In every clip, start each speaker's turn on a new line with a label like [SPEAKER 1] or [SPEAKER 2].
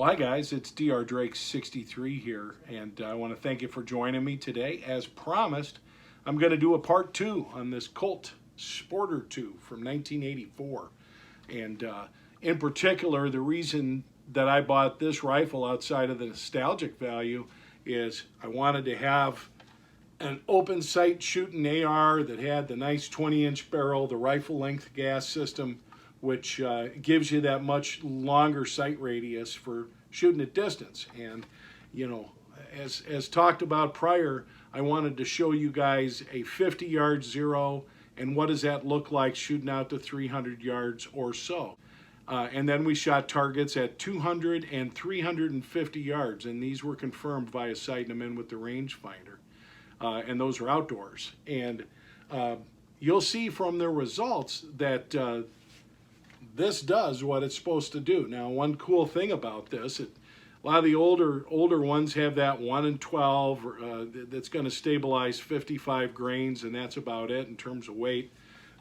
[SPEAKER 1] Well, hi guys, it's Dr. Drake 63 here, and I want to thank you for joining me today. As promised, I'm going to do a part 2 on this COLT SP II from 1984. And in particular, the reason that I bought this rifle outside of the nostalgic value is I wanted to have an open sight shooting AR that had the nice 20-inch barrel, the rifle length gas system, which gives you that much longer sight radius for shooting at distance. And you know, as talked about prior, I wanted to show you guys a 50-yard zero and what does that look like shooting out to 300 yards or so. And then we shot targets at 200 and 350 yards, and these were confirmed via sighting them in with the rangefinder. And those are outdoors. And you'll see from the results that this does what it's supposed to do. Now, one cool thing about this, a lot of the older ones have that 1 in 12 that's going to stabilize 55 grains, and that's about it in terms of weight.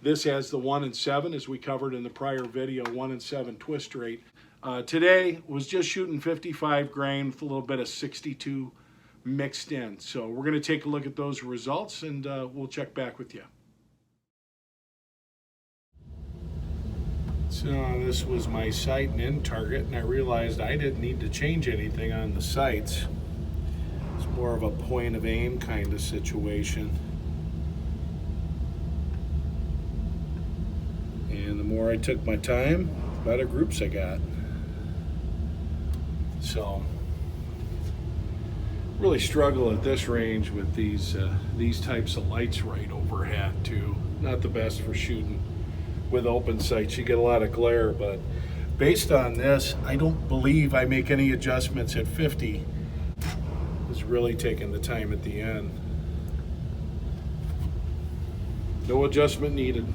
[SPEAKER 1] This has the 1 in 7, as we covered in the prior video, 1 in 7 twist rate. Today was just shooting 55 grain with a little bit of 62 mixed in. So we're going to take a look at those results, and we'll check back with you. So this was my sight and end target, and I realized I didn't need to change anything on the sights. It's more of a point of aim kind of situation. And the more I took my time, the better groups I got. So really struggle at this range with these types of lights right overhead too. Not the best for shooting with open sights. You get a lot of glare, but based on this, I don't believe I make any adjustments at 50. It's really taking the time at the end. No adjustment needed.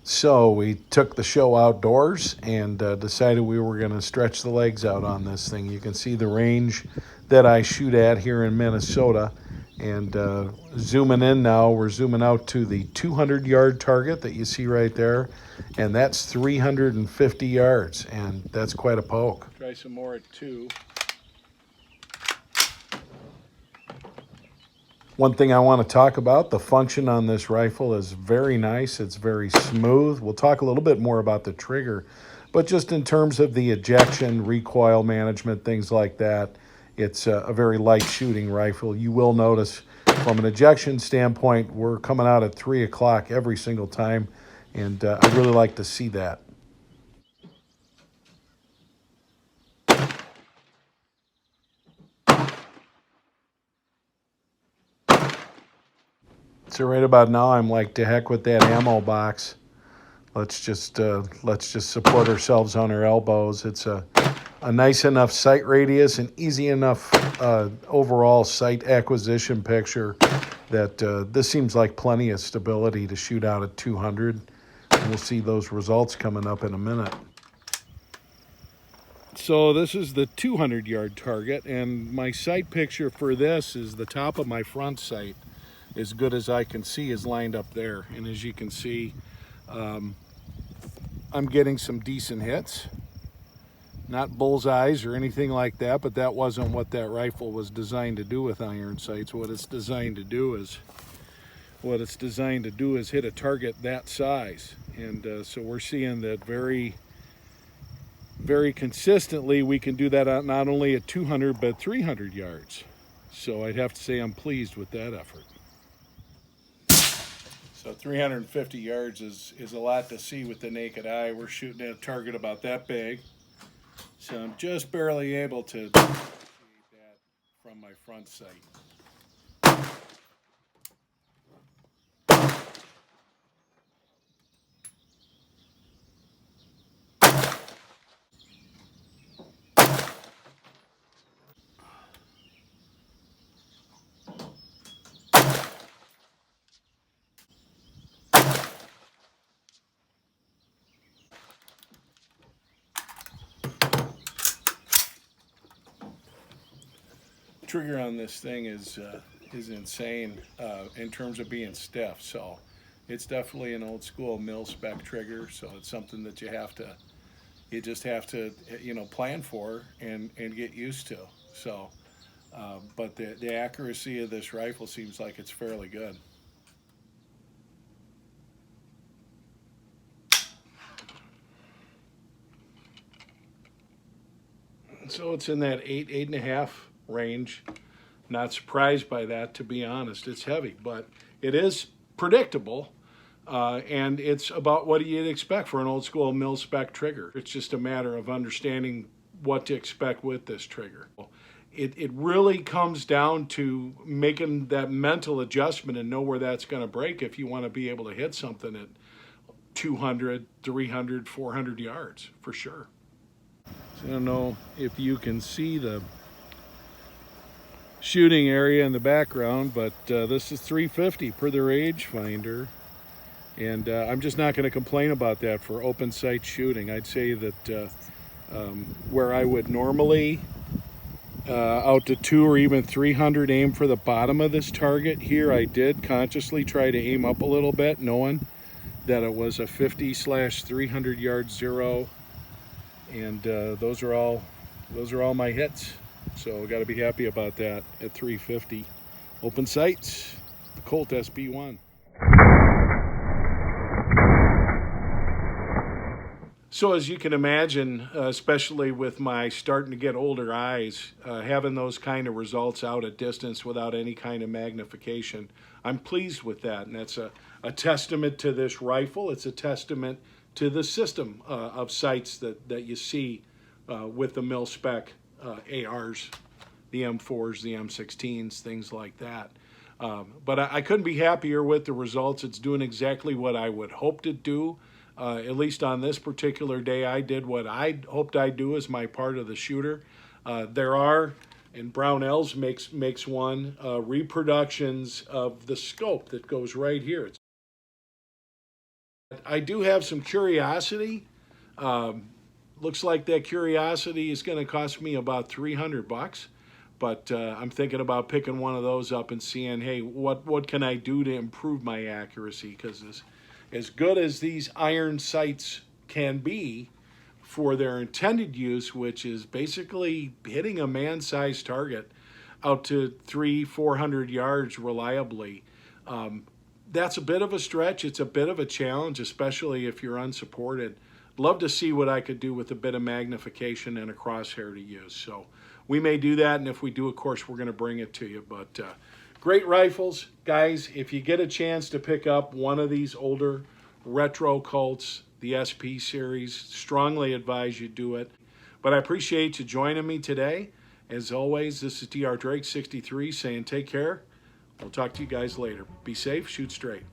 [SPEAKER 1] So we took the show outdoors and decided we were going to stretch the legs out on this thing. You can see the range that I shoot at here in Minnesota. And zooming in now, we're zooming out to the 200-yard target that you see right there. And that's 350 yards, and that's quite a poke. Try some more at 2. One thing I want to talk about, the function on this rifle is very nice. It's very smooth. We'll talk a little bit more about the trigger, but just in terms of the ejection, recoil management, things like that, it's a very light shooting rifle. You will notice from an ejection standpoint, we're coming out at 3 o'clock every single time, and I really like to see that. So right about now, I'm like, to heck with that ammo box. Let's just support ourselves on our elbows. It's a nice enough sight radius and easy enough overall sight acquisition picture that this seems like plenty of stability to shoot out at 200. And we'll see those results coming up in a minute. So this is the 200-yard target, and my sight picture for this is the top of my front sight, as good as I can see, is lined up there. And as you can see, I'm getting some decent hits. Not bullseyes or anything like that, but that wasn't what that rifle was designed to do with iron sights. What it's designed to do is hit a target that size. And so we're seeing that very consistently. We can do that not only at 200 but 300 yards. So I'd have to say I'm pleased with that effort. So 350 yards is a lot to see with the naked eye. We're shooting at a target about that big. So I'm just barely able to appreciate that from my front sight. Trigger on this thing is insane in terms of being stiff. So it's definitely an old school mil spec trigger. So it's something that you have to you just have to, plan for and get used to. So, but the accuracy of this rifle seems like it's fairly good. So it's in that 8.5 range. Not surprised by that, to be honest. It's heavy, but it is predictable, and it's about what you'd expect for an old school mil spec trigger. It's just a matter of understanding what to expect with this trigger. It really comes down to making that mental adjustment and know where that's going to break if you want to be able to hit something at 200, 300, 400 yards, for sure. So I don't know if you can see the shooting area in the background, but this is 350 per the rangefinder, and I'm just not going to complain about that for open sight shooting. I'd say that where I would normally out to 200 or even 300 aim for the bottom of this target, here I did consciously try to aim up a little bit, knowing that it was a 50/300 yard zero, and those are all my hits. So got to be happy about that at 350. Open sights, the COLT SP I. So as you can imagine, especially with my starting to get older eyes, having those kind of results out at distance without any kind of magnification, I'm pleased with that. And that's a testament to this rifle. It's a testament to the system of sights that you see with the mil spec ARs, the M4s, the M16s, things like that. But I couldn't be happier with the results. It's doing exactly what I would hope it do. At least on this particular day, I did what I hoped I'd do as my part of the shooter. There are, and Brownells makes one, reproductions of the scope that goes right here. I do have some curiosity. Looks like that curiosity is going to cost me about $300, but I'm thinking about picking one of those up and seeing, hey, what can I do to improve my accuracy? Because as good as these iron sights can be for their intended use, which is basically hitting a man-sized target out to 300-400 yards reliably, that's a bit of a stretch. It's a bit of a challenge, especially if you're unsupported. Love to see what I could do with a bit of magnification and a crosshair to use. So we may do that, and if we do, of course, we're going to bring it to you. But great rifles. Guys, if you get a chance to pick up one of these older retro Colts, the SP series, strongly advise you do it. But I appreciate you joining me today. As always, this is DR Drake 63 saying take care. We'll talk to you guys later. Be safe, shoot straight.